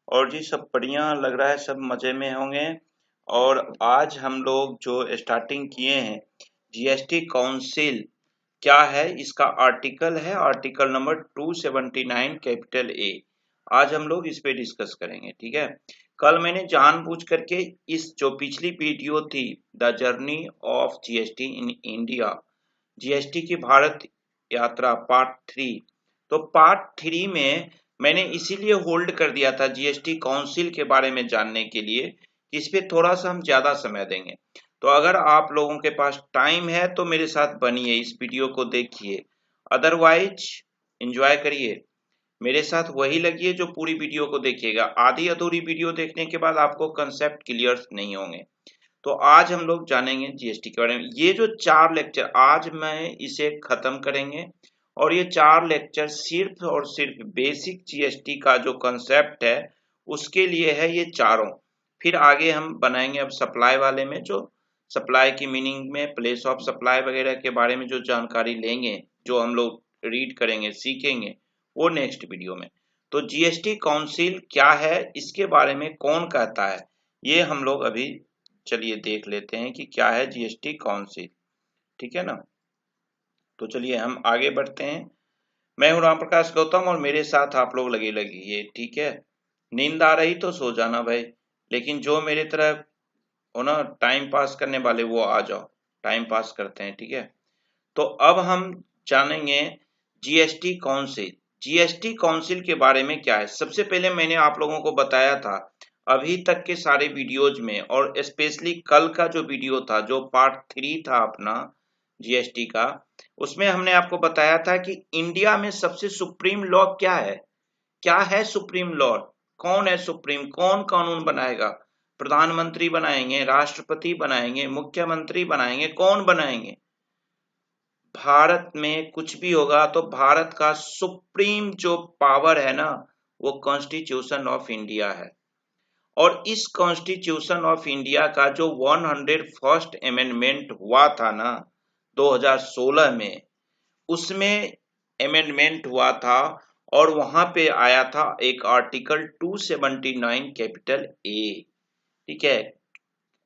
और जी सब बढ़िया लग रहा है, सब मजे में होंगे। और आज हम लोग जो स्टार्टिंग किए हैं, जीएसटी काउंसिल क्या है, इसका आर्टिकल है आर्टिकल नंबर 279 कैपिटल ए। आज हम लोग इस पे डिस्कस करेंगे, ठीक है। कल मैंने जानबूझ करके इस जो पिछली वीडियो थी, the journey of GST in India, GST की भारत यात्रा पार्ट 3, तो पार्ट 3 में मैंने इसीलिए होल्ड कर दिया था जीएसटी काउंसिल के बारे में जानने के लिए कि इस पे थोड़ा सा हम ज्यादा समय देंगे। तो अगर आप लोगों के पास टाइम है तो मेरे साथ बनिए, इस वीडियो को देखिए, अदरवाइज एंजॉय करिए। मेरे साथ वही लगिए जो पूरी वीडियो को देखिएगा, आधी अधूरी वीडियो देखने के बाद आपको कंसेप्ट क्लियर नहीं होंगे। तो आज हम लोग जानेंगे जीएसटी के बारे में। ये जो 4 लेक्चर आज मैं इसे खत्म करेंगे, और ये 4 लेक्चर सिर्फ और सिर्फ बेसिक जीएसटी का जो कंसेप्ट है उसके लिए है ये चारों। फिर आगे हम बनाएंगे अब सप्लाई वाले में, जो सप्लाई की मीनिंग में प्लेस ऑफ सप्लाई वगैरह के बारे में जो जानकारी लेंगे, जो हम लोग रीड करेंगे सीखेंगे, वो नेक्स्ट वीडियो में। तो जीएसटी काउंसिल क्या है, इसके बारे में कौन कहता है, ये हम लोग अभी चलिए देख लेते हैं कि क्या है जीएसटी काउंसिल, ठीक है ना। तो चलिए हम आगे बढ़ते हैं। मैं हूं राम प्रकाश गौतम और मेरे साथ आप लोग लगे लगिए, ठीक है। नींद आ रही तो सो जाना भाई, लेकिन जो मेरे तरह हो ना टाइम पास करने वाले, वो आ जाओ, टाइम पास करते हैं, ठीक है। तो अब हम जानेंगे जीएसटी काउंसिल। जीएसटी काउंसिल के बारे में क्या है, सबसे पहले मैंने आप लोगों को बताया था अभी तक के सारे वीडियोज में, और स्पेशली कल का जो वीडियो था, जो पार्ट 3 था अपना जीएसटी का, उसमें हमने आपको बताया था कि इंडिया में सबसे सुप्रीम लॉ क्या है। क्या है सुप्रीम लॉ, कौन है सुप्रीम, कौन कानून बनाएगा, प्रधानमंत्री बनाएंगे, राष्ट्रपति बनाएंगे, मुख्यमंत्री बनाएंगे, कौन बनाएंगे। भारत में कुछ भी होगा तो भारत का सुप्रीम जो पावर है ना, वो कॉन्स्टिट्यूशन ऑफ इंडिया है। और इस कॉन्स्टिट्यूशन ऑफ इंडिया का जो 101st अमेंडमेंट हुआ था ना 2016 में, उसमें अमेंडमेंट हुआ था, और वहां पे आया था एक आर्टिकल 279 कैपिटल ए, ठीक है।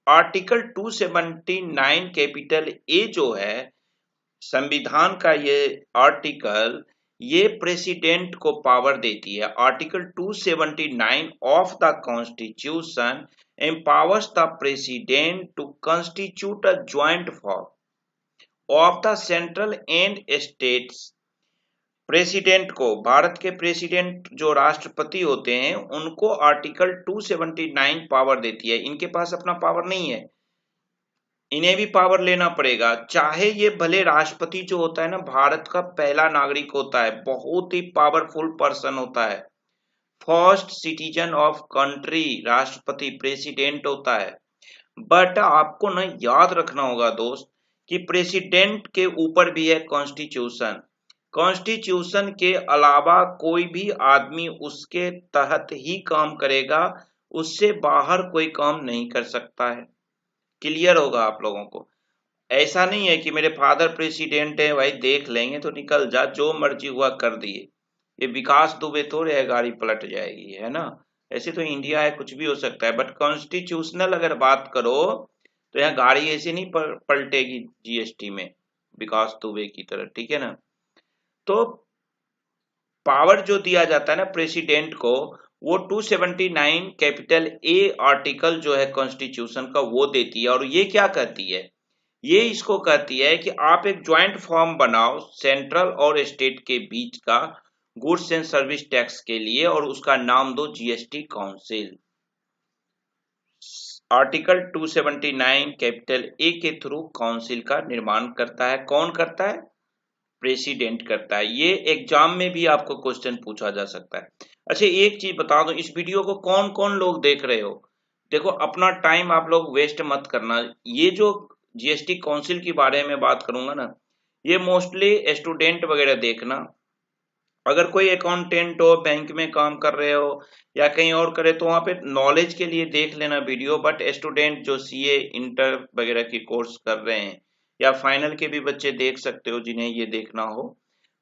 आर्टिकल 279 कैपिटल ए जो है संविधान का, ये आर्टिकल, ये प्रेसिडेंट को पावर देती है। Article 279 of the constitution empowers the president to constitute a joint form of the central and states. President को, भारत के प्रेसिडेंट जो राष्ट्रपति होते हैं, उनको आर्टिकल 279 पावर देती है। इनके पास अपना पावर नहीं है, इन्हें भी पावर लेना पड़ेगा। चाहे ये भले राष्ट्रपति जो होता है ना, भारत का पहला नागरिक होता है, बहुत ही पावरफुल पर्सन होता है, फर्स्ट सिटीजन ऑफ कंट्री, राष्ट्रपति प्रेसिडेंट होता है। बट आपको ना याद रखना होगा दोस्त कि प्रेसिडेंट के ऊपर भी है कॉन्स्टिट्यूशन। कॉन्स्टिट्यूशन के अलावा कोई भी आदमी उसके तहत ही काम करेगा, उससे बाहर कोई काम नहीं कर सकता है। क्लियर होगा आप लोगों को। ऐसा नहीं है कि मेरे फादर प्रेसिडेंट है भाई, देख लेंगे तो निकल जा, जो मर्जी हुआ कर दिए। ये विकास दुबे थोड़े है गाड़ी पलट जाएगी, है ना। ऐसे तो इंडिया है, कुछ भी हो सकता है, बट कॉन्स्टिट्यूशनल अगर बात करो तो यहाँ गाड़ी ऐसे नहीं पलटेगी जीएसटी में विकास दुबे की तरह, ठीक है ना। तो पावर जो दिया जाता है ना प्रेसिडेंट को, वो 279 कैपिटल ए आर्टिकल जो है कॉन्स्टिट्यूशन का, वो देती है। और ये क्या कहती है, ये इसको कहती है कि आप एक ज्वाइंट फॉर्म बनाओ सेंट्रल और स्टेट के बीच का, गुड्स एंड सर्विस टैक्स के लिए, और उसका नाम दो GST council. Article 279 capital A के थ्रू काउंसिल का निर्माण करता है। कौन करता है, प्रेसिडेंट करता है। ये एग्जाम में भी आपको क्वेश्चन पूछा जा सकता है। अच्छा एक चीज बता दो, इस वीडियो को कौन कौन लोग देख रहे हो, देखो अपना टाइम आप लोग वेस्ट मत करना। ये जो जीएसटी काउंसिल के बारे में बात करूंगा ना, ये मोस्टली स्टूडेंट वगैरह देखना। अगर कोई अकाउंटेंट हो, बैंक में काम कर रहे हो या कहीं और करे, तो वहां पे नॉलेज के लिए देख लेना वीडियो। बट स्टूडेंट जो सीए इंटर वगैरह की कोर्स कर रहे हैं, या फाइनल के भी बच्चे देख सकते हो जिन्हें ये देखना हो।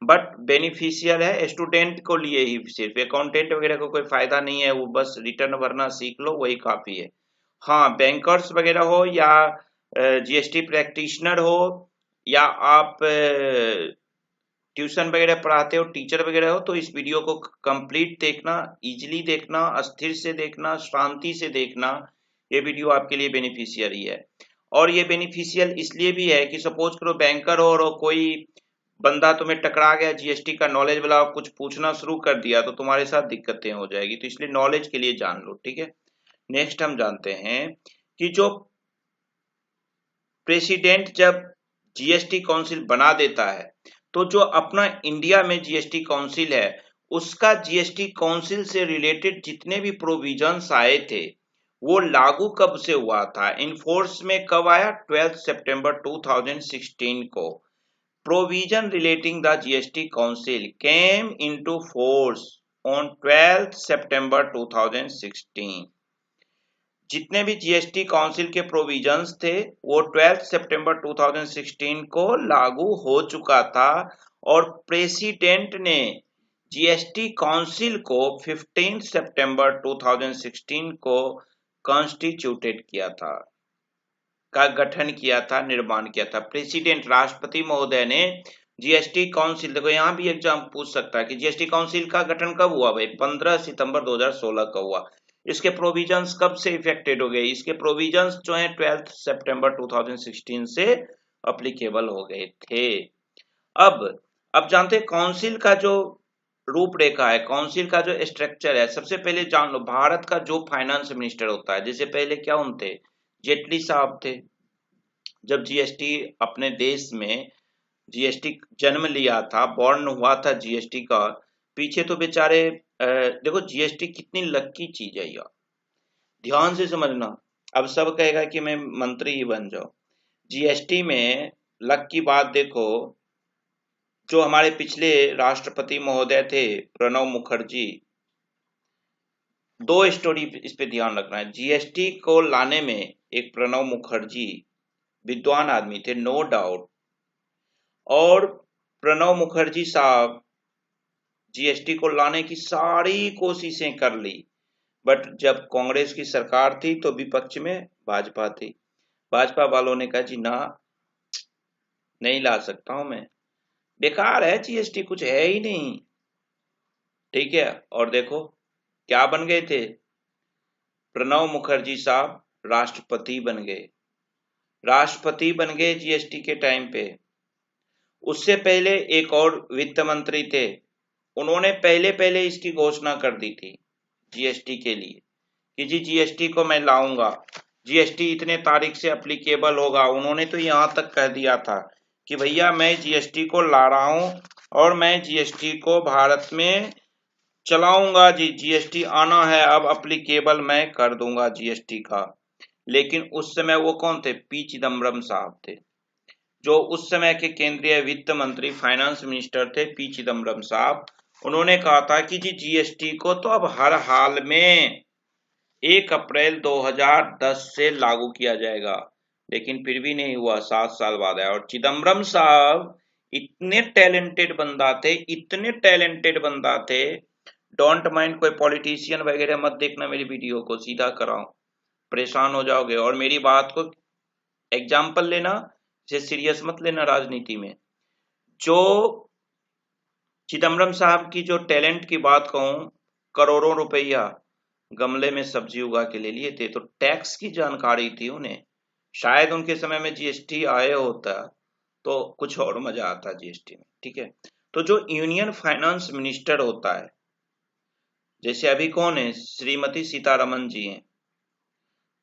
बट बेनिफिशियल है स्टूडेंट को लिए ही, सिर्फ अकाउंटेंट वगैरह को कोई फायदा नहीं है, वो बस रिटर्न भरना सीख लो वही काफी है। हाँ, बैंकर्स वगैरह हो या जीएसटी प्रैक्टिशनर हो या आप ट्यूशन वगैरह पढ़ाते हो, टीचर वगैरह हो, तो इस वीडियो को कंप्लीट देखना, इजीली देखना, अस्थिर से देखना, शांति से देखना। ये वीडियो आपके लिए बेनिफिशियरी है। और ये बेनिफिशियल इसलिए भी है कि सपोज करो बैंकर हो और कोई बंदा तुम्हें टकरा गया जीएसटी का नॉलेज वाला, कुछ पूछना शुरू कर दिया तो तुम्हारे साथ दिक्कतें हो जाएगी, तो इसलिए नॉलेज के लिए जान लो, ठीक है। नेक्स्ट हम जानते हैं कि जो प्रेसिडेंट जब जीएसटी काउंसिल बना देता है, तो जो अपना इंडिया में जीएसटी काउंसिल है, उसका जीएसटी काउंसिल से रिलेटेड जितने भी प्रोविजंस आए थे, वो लागू कब से हुआ था, इनफोर्स में कब आया, 12 सितंबर 2016 को। Provision relating the GST council came into force on 12 सितंबर 2016। जितने भी जीएसटी काउंसिल के प्रोविजंस थे वो 12 सितंबर 2016 को लागू हो चुका था, और प्रेसिडेंट ने जीएसटी काउंसिल को 15 सितंबर 2016 को कॉन्स्टिट्यूटेड किया था, का गठन किया था, निर्माण किया था। प्रेसिडेंट राष्ट्रपति महोदय ने जीएसटी काउंसिल, देखो यहाँ भी एग्जाम पूछ सकता है कि जीएसटी काउंसिल का गठन कब हुआ भाई, 15 सितंबर 2016 का हुआ। इसके प्रोविजंस कब से इफेक्टेड हो गए, इसके प्रोविजंस जो हैं 12 सितंबर 2016 से अप्लीकेबल हो गए थे। अब जानते हैं काउंसिल का जो रूपरेखा है, काउंसिल का जो स्ट्रक्चर है। सबसे पहले जान लो, भारत का जो फाइनेंस मिनिस्टर होता है, जैसे पहले क्या थे, जेटली साहब थे। जब जीएसटी अपने देश में जीएसटी जन्म लिया था, बॉर्न हुआ था जीएसटी का, पीछे तो बेचारे देखो जीएसटी कितनी लक्की चीज है यार, ध्यान से समझना। अब सब कहेगा कि मैं मंत्री ही बन जाऊं। जीएसटी में लक की बात देखो, जो हमारे पिछले राष्ट्रपति महोदय थे प्रणब मुखर्जी, दो स्टोरी इस पे ध्यान रखना है। जीएसटी को लाने में एक प्रणब मुखर्जी विद्वान आदमी थे, नो डाउट, और प्रणब मुखर्जी साहब जीएसटी को लाने की सारी कोशिशें कर ली, बट जब कांग्रेस की सरकार थी तो विपक्ष में भाजपा थी। भाजपा वालों ने कहा जी ना, नहीं ला सकता हूं मैं, बेकार है जीएसटी, कुछ है ही नहीं, ठीक है। और देखो क्या बन गए थे, प्रणब मुखर्जी साहब राष्ट्रपति बन गए, राष्ट्रपति बन गए जीएसटी के टाइम पे। उससे पहले एक और वित्त मंत्री थे, उन्होंने पहले पहले इसकी घोषणा कर दी थी जीएसटी के लिए कि जी जीएसटी को मैं लाऊंगा, जीएसटी इतने तारीख से अप्लीकेबल होगा। उन्होंने तो यहां तक कह दिया था कि भैया मैं जीएसटी को ला रहा हूं और मैं जीएसटी को भारत में चलाऊंगा, जी जीएसटी आना है, अब अप्लीकेबल मैं कर दूंगा जीएसटी का। लेकिन उस समय वो कौन थे, पी चिदम्बरम साहब थे, जो उस समय के केंद्रीय वित्त मंत्री फाइनेंस मिनिस्टर थे, पी चिदम्बरम साहब। उन्होंने कहा था कि जी जीएसटी को तो अब हर हाल में 1 अप्रैल 2010 से लागू किया जाएगा, लेकिन फिर भी नहीं हुआ, 7 साल बाद आया। और चिदम्बरम साहब इतने टैलेंटेड बंदा थे, इतने टैलेंटेड बंदा थे, डोंट माइंड कोई पॉलिटिशियन वगैरह मत देखना मेरी वीडियो को, सीधा कराओ, परेशान हो जाओगे। और मेरी बात को एग्जाम्पल लेना, इसे सीरियस मत लेना राजनीति में। जो चिदम्बरम साहब की जो टैलेंट की बात कहूं, करोड़ों रुपया गमले में सब्जी उगा के ले लिए थे, तो टैक्स की जानकारी थी उन्हें। शायद उनके समय में जीएसटी आए होता तो कुछ और मजा आता जीएसटी में, ठीक है। तो जो यूनियन फाइनेंस मिनिस्टर होता है, जैसे अभी कौन है, श्रीमती सीतारमन जी हैं,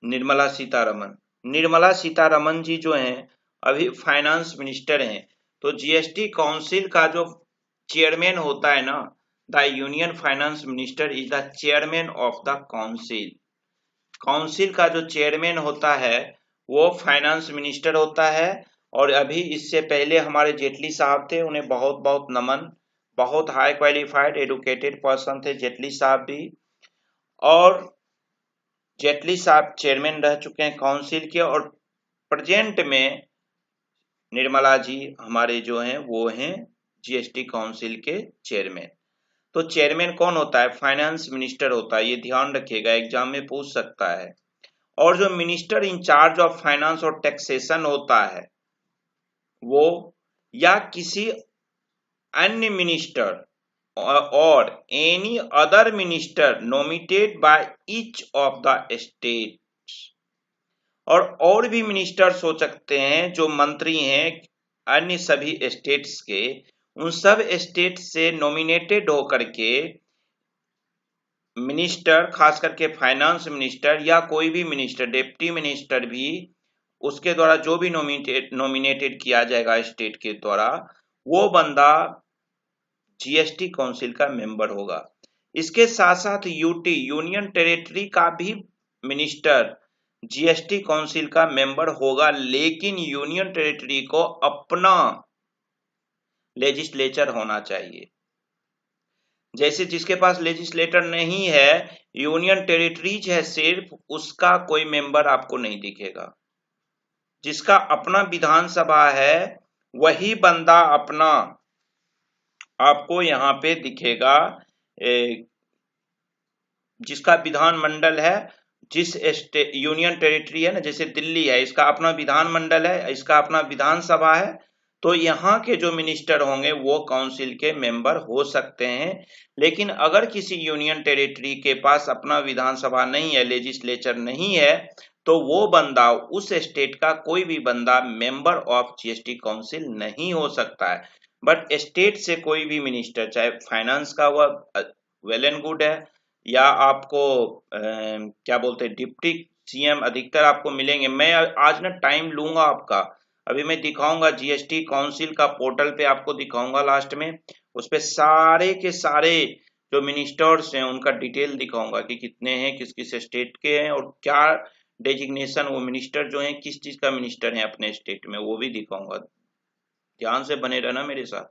निर्मला सीतारमन, निर्मला सीतारमन जी जो हैं अभी फाइनेंस मिनिस्टर हैं। तो जीएसटी काउंसिल का जो चेयरमैन होता है ना, the union finance minister is the chairman of the council. Council का जो चेयरमैन होता है वो फाइनेंस मिनिस्टर होता है। और अभी इससे पहले हमारे जेटली साहब थे, उन्हें बहुत बहुत नमन, बहुत हाई क्वालिफाइड एडुकेटेड पर्सन थे जेटली साहब भी। और जेटली साहब चेयरमैन रह चुके हैं काउंसिल के, और प्रेजेंट में निर्मला जी हमारे जो हैं वो हैं जीएसटी काउंसिल के चेयरमैन। तो चेयरमैन कौन होता है? फाइनेंस मिनिस्टर होता है, ये ध्यान रखिएगा, एग्जाम में पूछ सकता है। और जो मिनिस्टर इंचार्ज ऑफ फाइनेंस और टैक्सेशन होता है वो या किसी अन्य मिनिस्टर और any other minister nominated by each of the states. और भी मिनिस्टर्स हो सकते हैं जो मंत्री हैं अन्य सभी स्टेट्स के, उन सब स्टेट से नॉमिनेटेड होकर के मिनिस्टर, खास करके फाइनेंस मिनिस्टर या कोई भी मिनिस्टर, डिप्टी मिनिस्टर भी, उसके द्वारा जो भी नॉमिनेटेड किया जाएगा स्टेट के द्वारा, वो बंदा जीएसटी काउंसिल का मेंबर होगा। इसके साथ साथ यूटी, यूनियन टेरिटरी का भी मिनिस्टर जीएसटी काउंसिल का मेंबर होगा, लेकिन यूनियन टेरिटरी को अपना लेजिस्लेचर होना चाहिए। जैसे जिसके पास लेजिस्लेटर नहीं है, यूनियन टेरिटरीज है सिर्फ, उसका कोई मेंबर आपको नहीं दिखेगा। जिसका अपना विधानसभा है वही बंदा अपना आपको यहाँ पे दिखेगा। जिसका विधानमंडल है, जिस यूनियन टेरिटरी है ना, जैसे दिल्ली है, इसका अपना विधानमंडल है, इसका अपना विधानसभा है, तो यहाँ के जो मिनिस्टर होंगे वो काउंसिल के मेंबर हो सकते हैं। लेकिन अगर किसी यूनियन टेरिटरी के पास अपना विधानसभा नहीं है, लेजिस्लेचर नहीं है, तो वो बंदा, उस स्टेट का कोई भी बंदा मेंबर ऑफ जीएसटी काउंसिल नहीं हो सकता है। बट स्टेट से कोई भी मिनिस्टर, चाहे फाइनेंस का हुआ, वेल एंड गुड है, या आपको क्या बोलते हैं, डिप्टी सीएम अधिकतर आपको मिलेंगे। मैं आज ना टाइम लूंगा आपका, अभी मैं दिखाऊंगा जीएसटी काउंसिल का पोर्टल पे, आपको दिखाऊंगा लास्ट में, उस पे सारे के सारे जो मिनिस्टर्स हैं उनका डिटेल दिखाऊंगा कि कितने हैं, किस किस स्टेट के हैं, और क्या डेजिग्नेशन वो मिनिस्टर जो हैं किस चीज का मिनिस्टर है अपने स्टेट में, वो भी दिखाऊंगा। ध्यान से बने रहना मेरे साथ।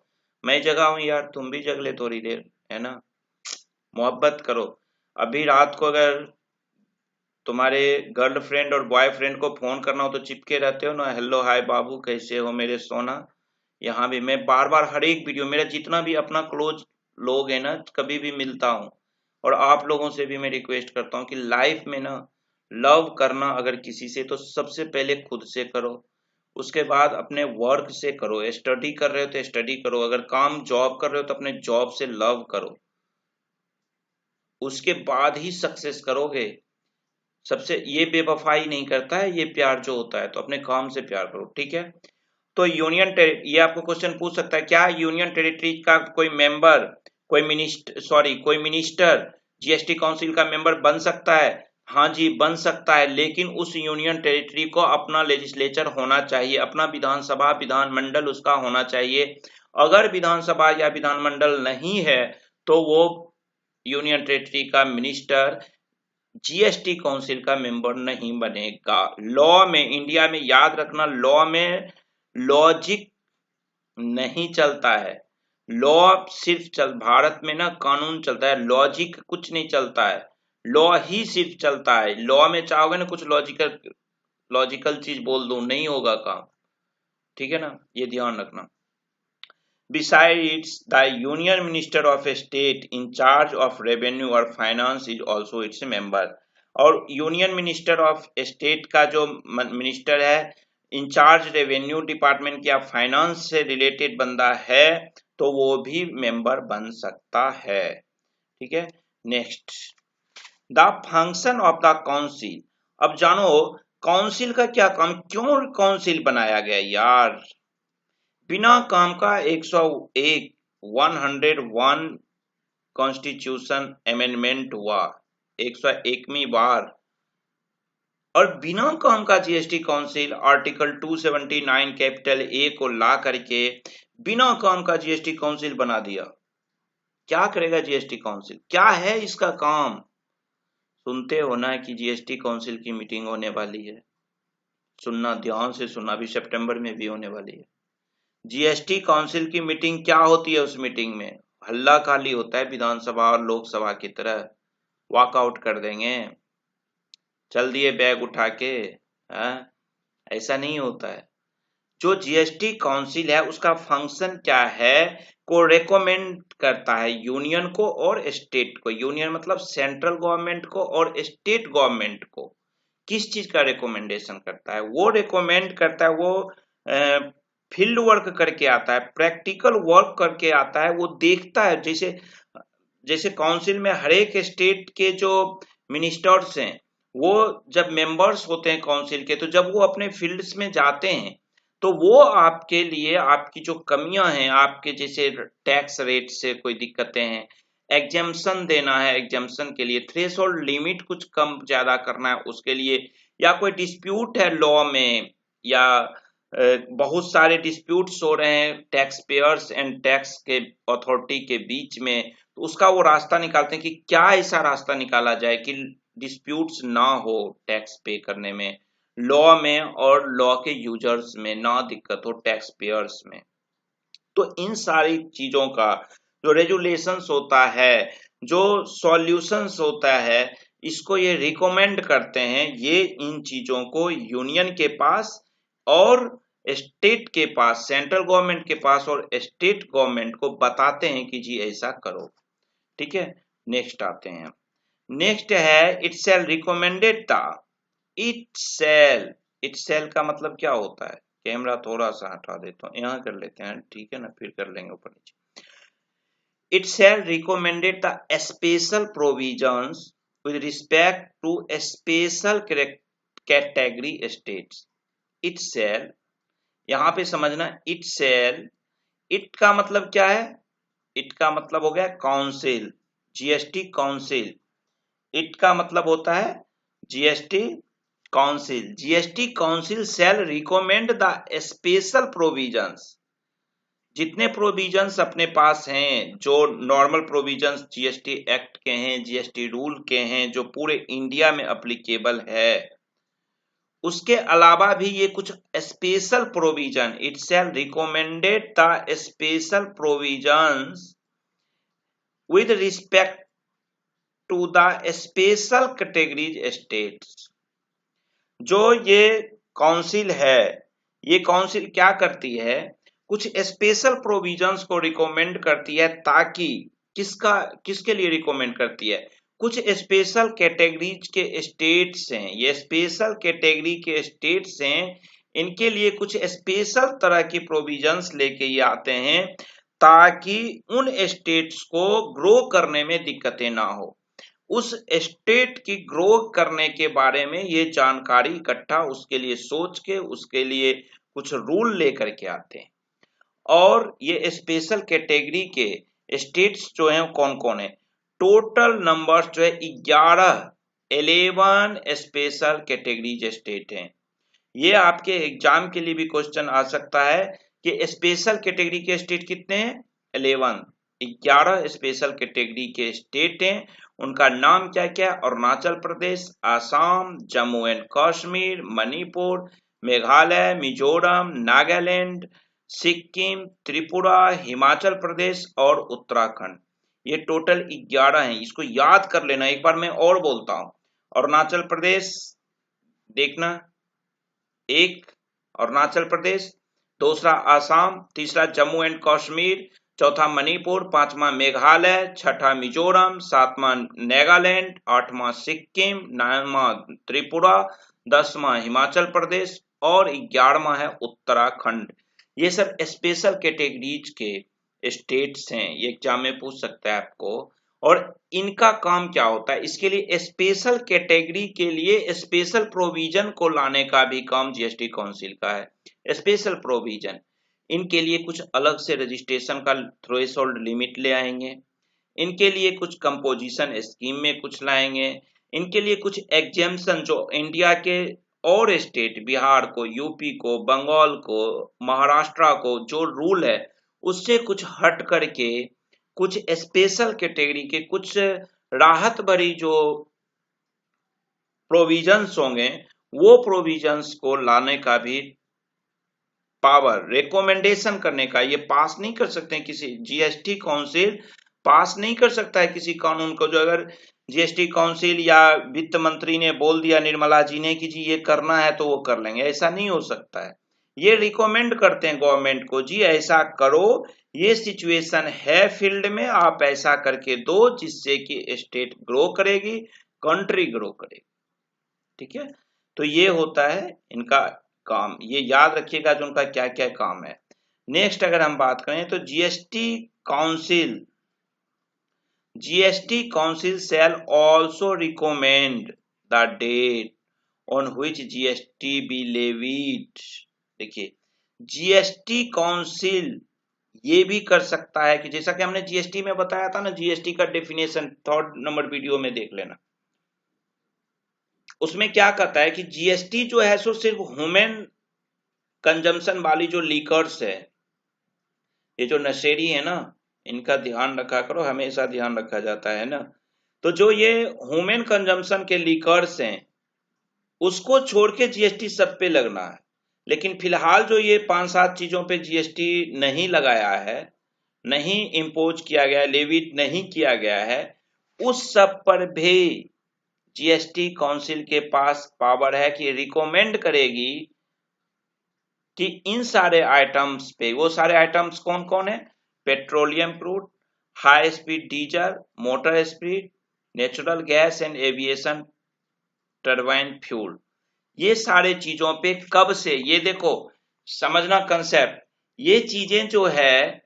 मैं जगा हूं यार, तुम भी जग ले थोड़ी देर, है ना, मोहब्बत करो। अभी रात को अगर तुम्हारे गर्लफ्रेंड और बॉयफ्रेंड को फोन करना हो तो चिपके रहते हो ना, हेलो हाय बाबू कैसे हो मेरे सोना। यहाँ भी मैं बार बार हर एक वीडियो, मेरा जितना भी अपना क्लोज लोग है ना, कभी भी मिलता हूँ, और आप लोगों से भी मैं रिक्वेस्ट करता हूँ कि लाइफ में ना लव करना अगर किसी से, तो सबसे पहले खुद से करो, उसके बाद अपने वर्क से करो। स्टडी कर रहे हो तो स्टडी करो, अगर काम जॉब कर रहे हो तो अपने जॉब से लव करो, उसके बाद ही सक्सेस करोगे। सबसे ये बेवफाई नहीं करता है, ये प्यार जो होता है, तो अपने काम से प्यार करो, ठीक है। तो ये आपको क्वेश्चन पूछ सकता है, क्या यूनियन टेरिटरी का कोई मेंबर, कोई मिनिस्टर जीएसटी काउंसिल का मेंबर बन सकता है? हाँ जी, बन सकता है, लेकिन उस यूनियन टेरिटरी को अपना लेजिस्लेचर होना चाहिए, अपना विधानसभा, विधानमंडल उसका होना चाहिए। अगर विधानसभा या विधानमंडल नहीं है तो वो यूनियन टेरिटरी का मिनिस्टर जीएसटी काउंसिल का मेंबर नहीं बनेगा। लॉ में, इंडिया में याद रखना, लॉ में लॉजिक नहीं चलता है। लॉ सिर्फ भारत में ना कानून चलता है, लॉजिक कुछ नहीं चलता है, लॉ ही सिर्फ चलता है। लॉ में चाहोगे ना कुछ लॉजिकल चीज बोल दो, नहीं होगा काम, ठीक है ना, ये ध्यान रखना। Besides, the Union Minister of State in charge of revenue or finance is also its member। और यूनियन मिनिस्टर ऑफ स्टेट का जो मिनिस्टर है, इंचार्ज रेवेन्यू डिपार्टमेंट या फाइनेंस से रिलेटेड बंदा है, तो वो भी मेंबर बन सकता है, ठीक है। Next, the function of the council. अब जानो काउंसिल का क्या काम, क्यों काउंसिल बनाया गया यार। बिना काम का 101 कॉन्स्टिट्यूशन अमेंडमेंट हुआ 101वीं बार, और बिना काम का GST council article 279 capital A को ला करके बिना काम का जीएसटी काउंसिल बना दिया। क्या करेगा जीएसटी काउंसिल, क्या है इसका काम? सुनते हो ना कि जीएसटी काउंसिल की मीटिंग होने वाली है, सुनना, ध्यान से सुनना, अभी सितंबर में भी होने वाली है। जीएसटी काउंसिल की मीटिंग क्या होती है? उस मीटिंग में हल्ला खाली होता है, विधानसभा और लोकसभा की तरह वॉकआउट कर देंगे, चल दिए बैग उठा के, ऐसा नहीं होता है। जो जीएसटी काउंसिल है उसका फंक्शन क्या है, को रेकमेंड करता है यूनियन को और स्टेट को। यूनियन मतलब सेंट्रल गवर्नमेंट को, और स्टेट गवर्नमेंट को किस चीज का रिकमेंडेशन करता है, वो रिकमेंड करता है, वो फील्ड वर्क करके आता है, प्रैक्टिकल वर्क करके आता है, वो देखता है। जैसे जैसे काउंसिल में हर एक स्टेट के जो मिनिस्टर्स हैं, वो जब मेंबर्स होते हैं काउंसिल के, तो जब वो अपने फील्ड्स में जाते हैं तो वो आपके लिए आपकी जो कमियां हैं, आपके जैसे टैक्स रेट से कोई दिक्कतें हैं, एग्जेम्पशन देना है, एग्जेम्पशन के लिए थ्रेशोल्ड लिमिट कुछ कम ज्यादा करना है उसके लिए, या कोई डिस्प्यूट है लॉ में, या बहुत सारे डिस्प्यूट्स हो रहे हैं टैक्स पेयर्स एंड टैक्स के अथॉरिटी के बीच में, तो उसका वो रास्ता निकालते हैं कि क्या ऐसा रास्ता निकाला जाए कि डिस्प्यूट्स ना हो टैक्स पे करने में, लॉ में और लॉ के यूजर्स में ना दिक्कत हो टैक्स पेयर्स में। तो इन सारी चीजों का जो रेजुलेशंस होता है, जो सॉल्यूशंस होता है, इसको ये रिकमेंड करते हैं, ये इन चीजों को यूनियन के पास और स्टेट के पास, सेंट्रल गवर्नमेंट के पास और स्टेट गवर्नमेंट को बताते हैं कि जी ऐसा करो। ठीक है, नेक्स्ट आते हैं। नेक्स्ट है it shall recommended the, it shall का मतलब क्या होता है, कैमरा थोड़ा सा हटा देता हूँ, यहाँ कर लेते हैं, ठीक है ना, फिर कर लेंगे ऊपर नीचे। It shall recommended the special provisions with respect to special category states. It shall, यहाँ पे समझना, इट शैल, इट का मतलब क्या है, इट का मतलब हो गया काउंसिल, जीएसटी काउंसिल। इट का मतलब होता है GST council. GST council shall recommend the special provisions, जितने प्रोविजंस अपने पास हैं, जो नॉर्मल प्रोविजंस जीएसटी एक्ट के हैं, जीएसटी रूल के हैं, जो पूरे इंडिया में अप्लीकेबल है, उसके अलावा भी ये कुछ special provision, it shall recommended the special provisions with respect to the special categories states. जो ये काउंसिल है, ये काउंसिल क्या करती है, कुछ स्पेशल प्रोविजंस को रिकमेंड करती है, ताकि किसके लिए रिकमेंड करती है, कुछ स्पेशल कैटेगरीज के स्टेट्स हैं, ये स्पेशल कैटेगरी के स्टेट्स हैं, इनके लिए कुछ स्पेशल तरह की प्रोविजंस लेके ये आते हैं, ताकि उन स्टेट्स को ग्रो करने में दिक्कतें ना हो। उस स्टेट की ग्रो करने के बारे में ये जानकारी इकट्ठा उसके लिए सोच के, उसके लिए कुछ रूल लेकर के आते हैं। और ये स्पेशल कैटेगरी के स्टेट्स जो हैं कौन कौन है, टोटल नंबर जो है 11 स्पेशल कैटेगरीज स्टेट हैं। ये आपके एग्जाम के लिए भी क्वेश्चन आ सकता है कि स्पेशल कैटेगरी के स्टेट कितने हैं, 11 स्पेशल कैटेगरी के स्टेट हैं। उनका नाम क्या क्या, अरुणाचल प्रदेश, आसाम, जम्मू एंड कश्मीर, मणिपुर, मेघालय, मिजोरम, नागालैंड, सिक्किम, त्रिपुरा, हिमाचल प्रदेश और उत्तराखंड। ये टोटल 11 हैं, इसको याद कर लेना। एक बार मैं और बोलता हूं, अरुणाचल प्रदेश देखना, एक अरुणाचल प्रदेश, दूसरा आसाम, तीसरा जम्मू एंड कश्मीर, चौथा मणिपुर, पांचवा मेघालय, छठा मिजोरम, सातवां नागालैंड, आठवां सिक्किम, नौवां त्रिपुरा, 10वां हिमाचल प्रदेश और 11वां है उत्तराखंड। ये सब स्पेशल कैटेगरीज के स्टेट्स हैं, ये एग्जाम में पूछ सकता है आपको। और इनका काम क्या होता है, इसके लिए स्पेशल कैटेगरी के लिए स्पेशल प्रोविजन को लाने का भी काम जीएसटी काउंसिल का है। स्पेशल प्रोविजन, इनके लिए कुछ अलग से रजिस्ट्रेशन का थ्रेशोल्ड लिमिट ले आएंगे, इनके लिए कुछ कंपोजिशन स्कीम में कुछ लाएंगे, इनके लिए कुछ एग्जेम्पशन जो इंडिया के और स्टेट, बिहार को, यूपी को, बंगाल को, महाराष्ट्र को जो रूल है उससे कुछ हट करके कुछ स्पेशल कैटेगरी के कुछ राहत भरी जो प्रोविजंस होंगे, वो प्रोविजंस को लाने का भी पावर, रिकमेंडेशन करने का, ये पास नहीं कर सकते हैं, किसी जीएसटी काउंसिल पास नहीं कर सकता है किसी कानून को। जो अगर जीएसटी काउंसिल या वित्त मंत्री ने बोल दिया, निर्मला जी ने, कि जी ये करना है तो वो कर लेंगे, ऐसा नहीं हो सकता है। ये रिकमेंड करते हैं गवर्नमेंट को, जी ऐसा करो, ये सिचुएशन है फील्ड में, आप ऐसा करके दो जिससे कि स्टेट ग्रो करेगी, कंट्री ग्रो करेगी। ठीक है, तो ये होता है इनका काम, ये याद रखिएगा जो उनका क्या क्या काम है। नेक्स्ट अगर हम बात करें तो GST council shall also recommend the date on which GST be levied। देखिए, जीएसटी काउंसिल ये भी कर सकता है कि जैसा कि हमने जीएसटी में बताया था ना, जीएसटी का डेफिनेशन 3rd नंबर वीडियो में देख लेना, उसमें क्या कहता है कि जीएसटी जो है सो सिर्फ ह्यूमन कंजम्पशन वाली जो लीकर्स है, ये जो नशेड़ी है ना, इनका ध्यान रखा करो, हमेशा ध्यान रखा जाता है ना। तो जो ये ह्यूमन कंजम्पशन के लीकर्स हैं उसको छोड़ के जीएसटी सब पे लगना है। लेकिन फिलहाल जो ये 5-7 चीजों पे जीएसटी नहीं लगाया है, नहीं इंपोज किया गया, लेविट नहीं किया गया है, उस सब पर भी जीएसटी काउंसिल के पास पावर है कि रिकमेंड करेगी कि इन सारे आइटम्स पे, वो सारे आइटम्स कौन कौन है, petroleum crude, high speed diesel, motor speed, natural gas and aviation turbine fuel, ये सारे चीजों पे कब से, ये देखो समझना कंसेप्ट, ये चीजें जो है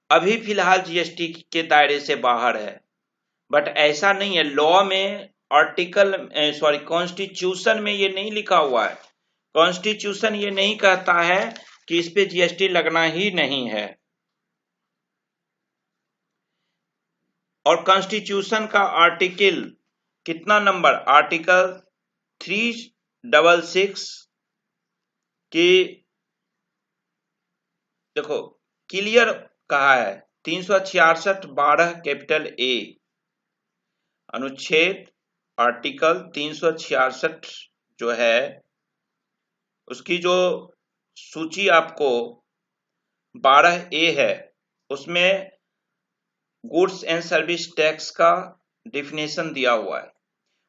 अभी फिलहाल जीएसटी के दायरे से बाहर है, बट ऐसा नहीं है, लॉ में कॉन्स्टिट्यूशन में ये नहीं लिखा हुआ है, कॉन्स्टिट्यूशन ये नहीं कहता है कि इस पे जीएसटी लगना ही नहीं है। और कॉन्स्टिट्यूशन का आर्टिकल कितना नंबर, आर्टिकल 366 की देखो क्लियर कहा है, 366(12) कैपिटल ए अनुच्छेद आर्टिकल 366 जो है उसकी जो सूची आपको 12A है, उसमें गुड्स एंड सर्विस टैक्स का डिफिनेशन दिया हुआ है।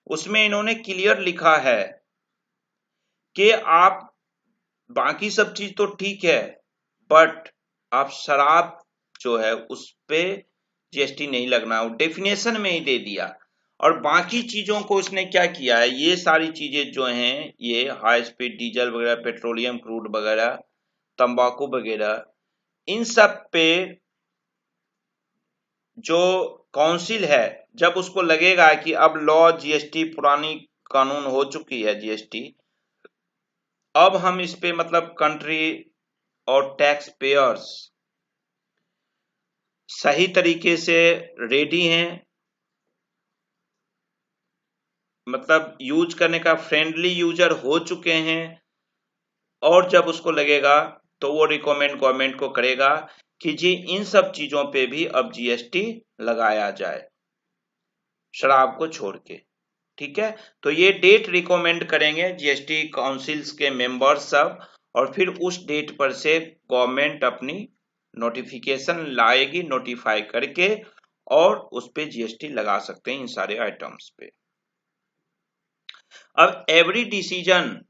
उसमें इन्होंने क्लियर लिखा है कि आप बाकी सब चीज तो ठीक है, बट आप शराब जो है उस पे जीएसटी नहीं लगना, वो डेफिनेशन में ही दे दिया। और बाकी चीजों को उसने क्या किया है, ये सारी चीजें जो हैं, ये हाई स्पीड डीजल वगैरह, पेट्रोलियम क्रूड वगैरह, तंबाकू वगैरह, इन सब पे जो काउंसिल है, जब उसको लगेगा कि अब लॉ जीएसटी पुरानी कानून हो चुकी है जीएसटी, अब हम इस पे मतलब कंट्री और टैक्स पेयर्स सही तरीके से रेडी हैं, मतलब यूज करने का फ्रेंडली यूजर हो चुके हैं, और जब उसको लगेगा तो वो रिकमेंड गवर्नमेंट को करेगा कि जी इन सब चीजों पे भी अब जीएसटी लगाया जाए, शराब को छोड़ के। ठीक है, तो ये डेट रिकमेंड करेंगे जीएसटी काउंसिल्स के मेंबर्स सब, और फिर उस डेट पर से गवर्नमेंट अपनी नोटिफिकेशन लाएगी, नोटिफाई करके, और उस पे जीएसटी लगा सकते हैं इन सारे आइटम्स पे। अब एवरी डिसीजन,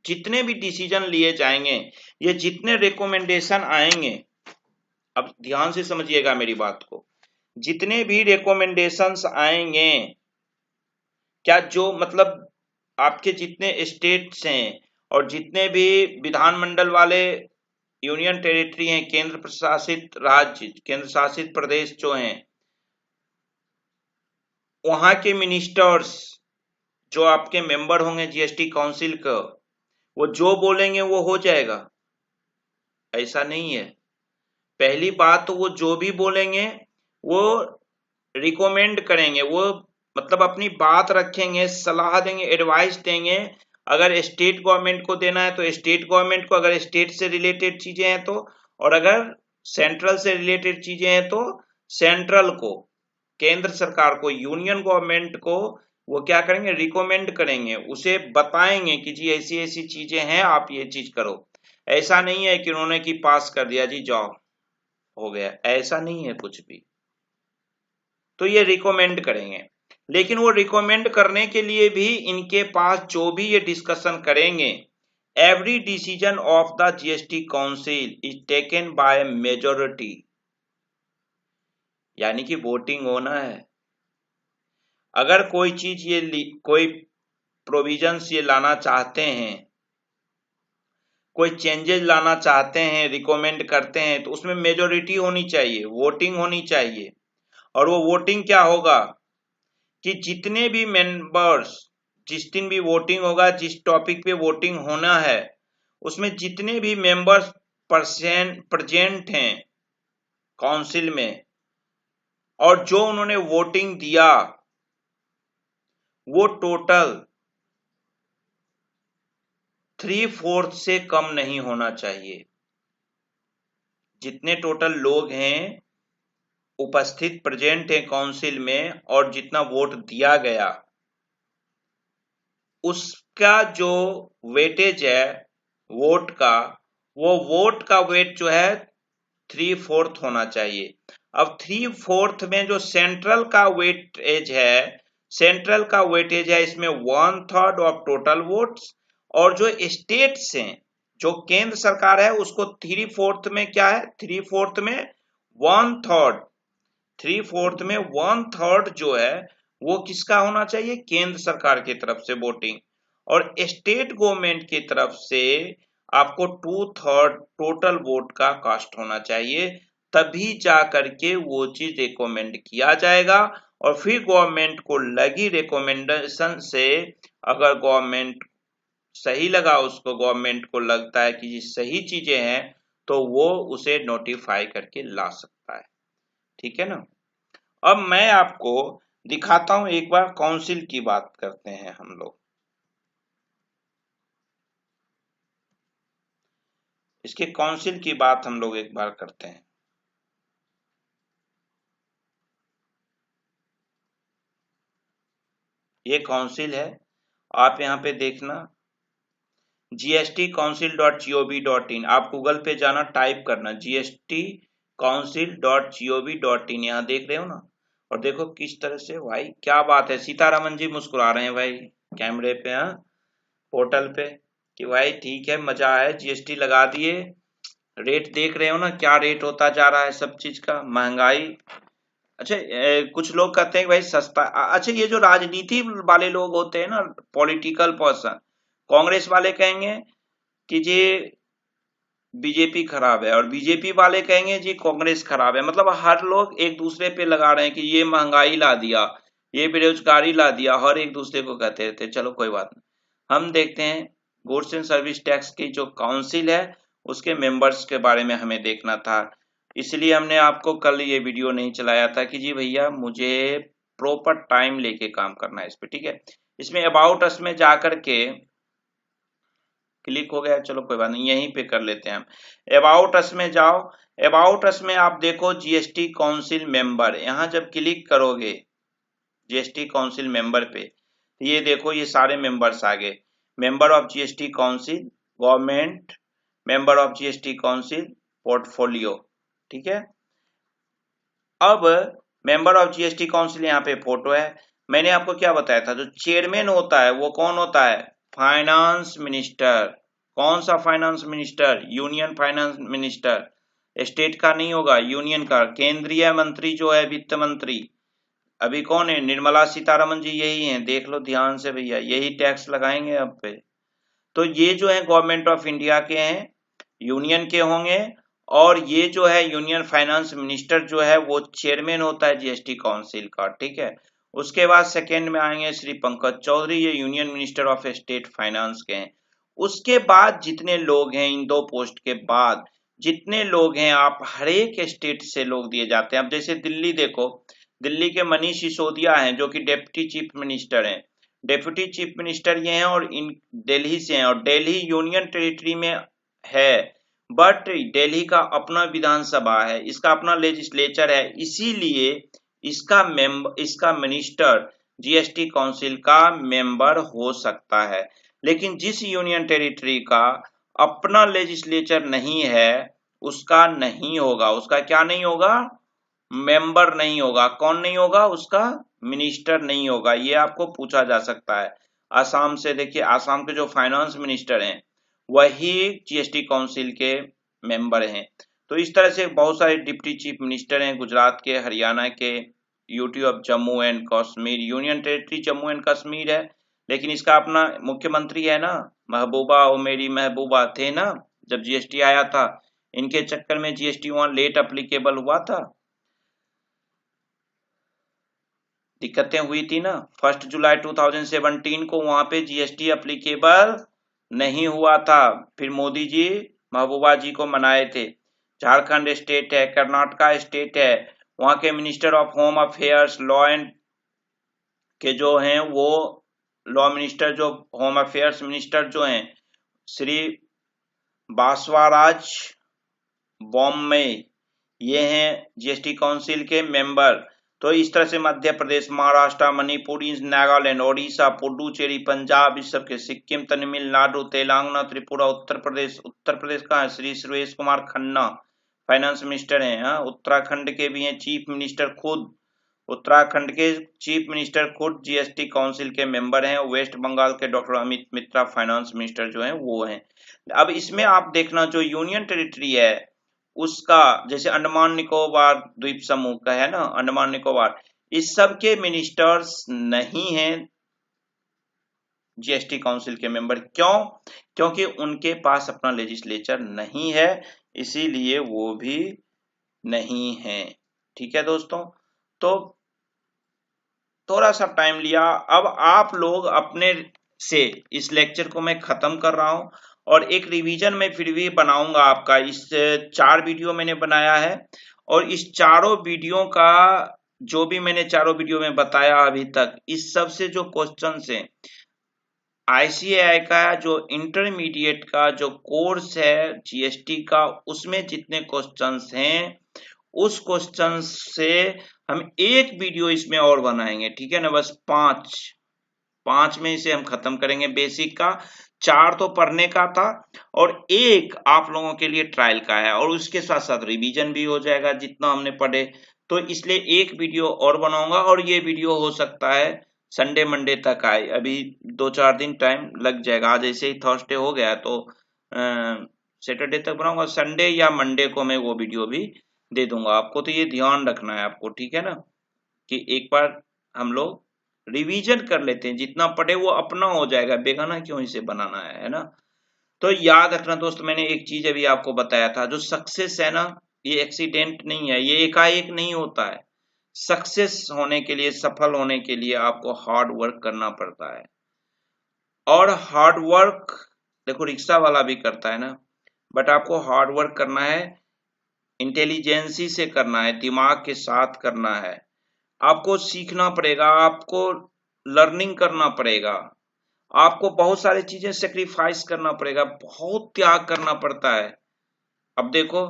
जितने भी डिसीजन लिए जाएंगे, ये जितने रिकमेंडेशन आएंगे, अब ध्यान से समझिएगा मेरी बात को, जितने भी रिकमेंडेशंस आएंगे, क्या जो मतलब आपके जितने स्टेट्स हैं और जितने भी विधानमंडल वाले यूनियन टेरिटरी हैं, केंद्र प्रशासित राज्य, केंद्र शासित प्रदेश जो हैं, वहां के मिनिस्टर्स जो आपके मेंबर होंगे जीएसटी काउंसिल का, वो जो बोलेंगे वो हो जाएगा, ऐसा नहीं है। पहली बात तो वो जो भी बोलेंगे वो रिकमेंड करेंगे, वो मतलब अपनी बात रखेंगे, सलाह देंगे, एडवाइस देंगे। अगर स्टेट गवर्नमेंट को देना है तो स्टेट गवर्नमेंट को, अगर स्टेट से रिलेटेड चीजें हैं तो, और अगर सेंट्रल से रिलेटेड चीजें हैं तो सेंट्रल को, केंद्र सरकार को, यूनियन गवर्नमेंट को वो क्या करेंगे, रिकमेंड करेंगे, उसे बताएंगे कि जी ऐसी ऐसी चीजें हैं, आप ये चीज करो। ऐसा नहीं है कि उन्होंने की पास कर दिया जी जाओ हो गया, ऐसा नहीं है कुछ भी। तो ये रिकमेंड करेंगे, लेकिन वो रिकमेंड करने के लिए भी इनके पास जो भी ये डिस्कशन करेंगे, every decision of the GST council is taken by majority, यानी कि वोटिंग होना है। अगर कोई चीज कोई प्रोविजंस ये लाना चाहते हैं, कोई चेंजेस लाना चाहते हैं, रिकमेंड करते हैं, तो उसमें मेजोरिटी होनी चाहिए, वोटिंग होनी चाहिए। और वो वोटिंग क्या होगा कि जितने भी मेंबर्स, जिस दिन भी वोटिंग होगा, जिस टॉपिक पे वोटिंग होना है, उसमें जितने भी मेंबर्स प्रेजेंट हैं काउंसिल में और जो उन्होंने वोटिंग दिया, वो टोटल 3/4 से कम नहीं होना चाहिए। जितने टोटल लोग हैं उपस्थित, प्रेजेंट है काउंसिल में, और जितना वोट दिया गया, उसका जो वेटेज है वोट का, वो वोट का वेट जो है 3/4 होना चाहिए। अब 3/4 में जो सेंट्रल का वेटेज है, सेंट्रल का वेटेज है इसमें 1/3 ऑफ टोटल वोट्स, और जो स्टेट्स हैं, जो केंद्र सरकार है, उसको 3/4 में क्या है, 3/4 में 1/3, 3/4 में 1/3 जो है वो किसका होना चाहिए, केंद्र सरकार की तरफ से वोटिंग, और स्टेट गवर्नमेंट की तरफ से आपको 2/3 टोटल वोट का कास्ट होना चाहिए। तभी जा करके वो चीज रिकमेंड किया जाएगा, और फिर गवर्नमेंट को लगी रिकमेंडेशन से, अगर गवर्नमेंट सही लगा, उसको गवर्नमेंट को लगता है कि ये सही चीजें हैं, तो वो उसे नोटिफाई करके ला सकता है। ठीक है ना। अब मैं आपको दिखाता हूं, एक बार काउंसिल की बात करते हैं हम लोग। इसके काउंसिल की बात हम लोग एक बार करते हैं। ये काउंसिल है, आप यहाँ पे देखना gstcouncil.gov.in, आप गूगल पे जाना, टाइप करना gstcouncil.gov.in, यहाँ देख रहे हो ना। और देखो किस तरह से, भाई क्या बात है, सीतारमन जी मुस्कुरा रहे हैं भाई कैमरे पे, हाँ, पोर्टल पे, कि भाई ठीक है, मजा है, जीएसटी लगा दिए। रेट देख रहे हो ना, क्या रेट होता जा रहा है सब चीज का, महंगाई। अच्छा, कुछ लोग कहते हैं कि भाई सस्ता, अच्छा ये जो राजनीति वाले लोग होते हैं ना, पॉलिटिकल पर्सन, कांग्रेस वाले कहेंगे कि जी बीजेपी खराब है, और बीजेपी वाले कहेंगे जी कांग्रेस खराब है। मतलब हर लोग एक दूसरे पे लगा रहे हैं कि ये महंगाई ला दिया, ये बेरोजगारी ला दिया, हर एक दूसरे को कहते रहते। चलो कोई बात नहीं, हम देखते हैं गुड्स एंड सर्विस टैक्स की जो काउंसिल है उसके मेंबर्स के बारे में हमें देखना था। इसलिए हमने आपको कल ये वीडियो नहीं चलाया था कि जी भैया मुझे प्रॉपर टाइम लेके काम करना है इस पे। ठीक है, इसमें अबाउट अस में जाकर के क्लिक हो गया, चलो कोई बात नहीं, यहीं पे कर लेते हैं हम। अबाउट अस में जाओ, अबाउट अस में आप देखो जीएसटी काउंसिल मेंबर, यहाँ जब क्लिक करोगे जीएसटी काउंसिल मेंबर पे, ये देखो ये सारे मेंबर्स आ गए। Member of GST council, government, member of GST council, portfolio. ठीक है, अब मेंबर ऑफ जीएसटी काउंसिल यहाँ पे फोटो है। मैंने आपको क्या बताया था, जो चेयरमैन होता है वो कौन होता है, फाइनेंस मिनिस्टर। कौन सा finance minister, union finance minister, state का नहीं होगा, यूनियन का। केंद्रीय मंत्री जो है, वित्त मंत्री, अभी कौन है, निर्मला सीतारमन जी यही हैं, देख लो ध्यान से भैया, यही टैक्स लगाएंगे अब पे। तो ये जो है गवर्नमेंट ऑफ इंडिया के हैं, यूनियन के होंगे, और ये जो है यूनियन फाइनेंस मिनिस्टर जो है वो चेयरमैन होता है जीएसटी काउंसिल का। ठीक है, उसके बाद सेकेंड में आएंगे श्री पंकज चौधरी, ये union minister of state finance के हैं। उसके बाद जितने लोग हैं, इन दो पोस्ट के बाद जितने लोग हैं, आप हर एक स्टेट से लोग दिए जाते हैं। अब जैसे दिल्ली देखो, दिल्ली के मनीष सिसोदिया हैं जो कि डेप्यूटी चीफ मिनिस्टर हैं, डेप्यूटी चीफ मिनिस्टर ये हैं, और इन दिल्ली से हैं, और दिल्ली यूनियन टेरिटरी में है, बट दिल्ली का अपना विधानसभा है, इसका अपना लेजिस्लेचर है, इसीलिए इसका मिनिस्टर जीएसटी काउंसिल का मेंबर हो सकता है। लेकिन जिस यूनियन टेरिटरी का अपना लेजिस्लेचर नहीं है, उसका नहीं होगा, उसका क्या नहीं होगा, मेंबर नहीं होगा। कौन नहीं होगा, उसका मिनिस्टर नहीं होगा। ये आपको पूछा जा सकता है। आसाम से देखिए, आसाम के जो फाइनेंस मिनिस्टर हैं वही जीएसटी काउंसिल के मेंबर हैं। तो इस तरह से बहुत सारे डिप्टी चीफ मिनिस्टर हैं, गुजरात के, हरियाणा के, UT of Jammu and Kashmir, union territory Jammu and Kashmir है, लेकिन इसका अपना मुख्यमंत्री है ना, महबूबा, वो मेरी महबूबा थे ना, जब जीएसटी आया था, इनके चक्कर में जीएसटी वहां लेट अप्लीकेबल हुआ था, दिक्कतें हुई थी ना। 1 जुलाई 2017 को वहां पे जीएसटी अप्लीकेबल नहीं हुआ था, फिर मोदी जी महबूबा जी को मनाए थे। झारखंड स्टेट है, कर्नाटका स्टेट है, वहां के minister of home affairs, law and के जो हैं वो लॉ मिनिस्टर, जो होम अफेयर्स मिनिस्टर जो हैं श्री बासवाराज बॉम्बे, ये हैं जीएसटी काउंसिल के मेंबर। तो इस तरह से मध्य प्रदेश, महाराष्ट्र, मणिपुर, नागालैंड, ओडिशा, पुडुचेरी, पंजाब, इस सब के, सिक्किम, तमिलनाडु, तेलंगाना, त्रिपुरा, उत्तर प्रदेश का है श्री सुरेश कुमार खन्ना, फाइनेंस मिनिस्टर हैं। हाँ, उत्तराखंड के भी हैं चीफ मिनिस्टर खुद, उत्तराखंड के चीफ मिनिस्टर खुद जीएसटी काउंसिल के मेंबर हैं। वेस्ट बंगाल के डॉक्टर अमित मित्रा फाइनेंस मिनिस्टर जो हैं वो हैं। अब इसमें आप देखना, जो यूनियन टेरिटरी है उसका, जैसे अंडमान निकोबार द्वीप समूह का है ना, अंडमान निकोबार, इस सब के मिनिस्टर्स नहीं हैं जीएसटी काउंसिल के मेंबर। क्यों? क्योंकि उनके पास अपना लेजिस्लेचर नहीं है, इसीलिए वो भी नहीं है। ठीक है दोस्तों, तो थोड़ा सा टाइम लिया, अब आप लोग अपने से इस लेक्चर को मैं खत्म कर रहा हूं, और एक रिवीजन में फिर भी बनाऊंगा आपका। इस 4 वीडियो मैंने बनाया है, और इस चारों वीडियो का जो भी मैंने चारों वीडियो में बताया अभी तक, इस सब से जो क्वेश्चंस हैं आईसीएआई का, जो इंटरमीडिएट का जो कोर्स है जीएसटी का, उसमें जितने क्वेश्चंस हैं उस क्वेश्चन से हम एक वीडियो इसमें और बनाएंगे। ठीक है ना, बस 5 में इसे हम खत्म करेंगे बेसिक का। 4 तो पढ़ने का था, और एक आप लोगों के लिए ट्रायल का है, और उसके साथ साथ रिवीजन भी हो जाएगा जितना हमने पढ़े। तो इसलिए एक वीडियो और बनाऊंगा, और ये वीडियो हो सकता है संडे मंडे तक आए, अभी 2-4 दिन टाइम लग जाएगा। आज ऐसे ही थर्सडे हो गया, तो सैटरडे तक बनाऊंगा, संडे या मंडे को मैं वो वीडियो भी दे दूंगा आपको। तो ये ध्यान रखना है आपको, ठीक है ना, कि एक बार हम लोग रिवीजन कर लेते हैं, जितना पढ़े वो अपना हो जाएगा, बेगाना क्यों इसे बनाना है ना। तो याद रखना दोस्त, मैंने एक चीज अभी आपको बताया था, जो सक्सेस है ना, ये एक्सीडेंट नहीं है, ये एकाएक नहीं होता है। सक्सेस होने के लिए, सफल होने के लिए आपको हार्ड वर्क करना पड़ता है, और हार्ड वर्क देखो रिक्शा वाला भी करता है ना, बट आपको हार्ड वर्क करना है, इंटेलिजेंसी से करना है, दिमाग के साथ करना है। आपको सीखना पड़ेगा, आपको लर्निंग करना पड़ेगा, आपको बहुत सारी चीजें सेक्रीफाइस करना पड़ेगा, बहुत त्याग करना पड़ता है। अब देखो,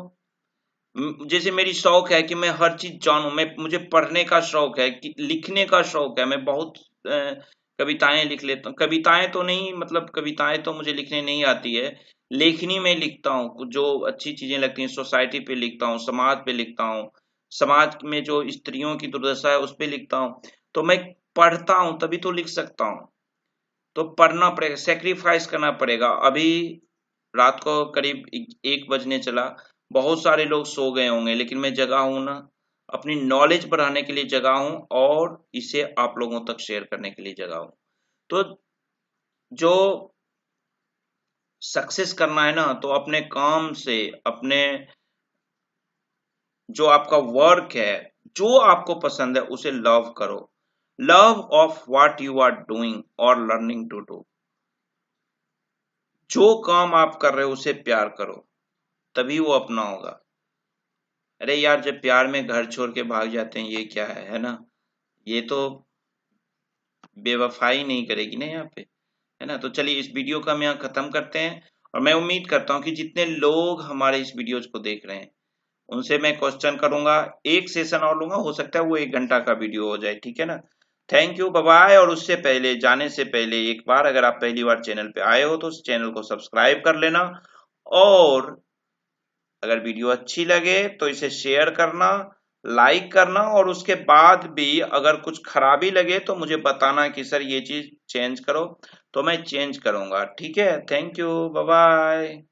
जैसे मेरी शौक है कि मैं हर चीज जानूं, मुझे पढ़ने का शौक है, कि लिखने का शौक है, मैं बहुत कविताएं लिख लेता हूँ। कविताएं तो नहीं, मतलब कविताएं तो मुझे लिखने नहीं आती है, लेखनी में लिखता हूँ, जो अच्छी चीजें लगती हैं सोसाइटी पे लिखता हूँ, समाज पे लिखता हूँ, समाज में जो स्त्रियों की दुर्दशा है उस पे लिखता हूँ। तो मैं पढ़ता हूँ तभी तो लिख सकता हूँ। तो पढ़ना पड़ेगा, सेक्रीफाइस करना पड़ेगा। अभी रात को करीब 1 बजने चला, बहुत सारे लोग सो गए होंगे, लेकिन मैं जगा हूं ना, अपनी नॉलेज बढ़ाने के लिए जगा हूं, और इसे आप लोगों तक शेयर करने के लिए जगा हूं। तो जो सक्सेस करना है ना, तो अपने काम से, अपने जो आपका वर्क है, जो आपको पसंद है उसे लव करो। Love of what you are doing और लर्निंग टू डू। जो काम आप कर रहे हो उसे प्यार करो, तभी वो अपना होगा। अरे यार, जब प्यार में घर छोड़ के भाग जाते हैं, ये क्या है ना, ये तो बेवफाई नहीं करेगी ना यहाँ पे, है ना। तो चलिए इस वीडियो का हम यहाँ खत्म करते हैं, और मैं उम्मीद करता हूँ कि जितने लोग हमारे इस वीडियोज को देख रहे हैं उनसे मैं क्वेश्चन करूंगा, एक सेशन और लूंगा, हो सकता है वो 1 घंटा का वीडियो हो जाए। ठीक है ना, थैंक यू, बाय बाय। और उससे पहले, जाने से पहले, एक बार अगर आप पहली बार चैनल पे आए हो तो उस चैनल को सब्सक्राइब कर लेना, और अगर वीडियो अच्छी लगे तो इसे शेयर करना, लाइक करना, और उसके बाद भी अगर कुछ खराबी लगे तो मुझे बताना कि सर ये चीज चेंज करो, तो मैं चेंज करूंगा। ठीक है, थैंक यू, बाय बाय।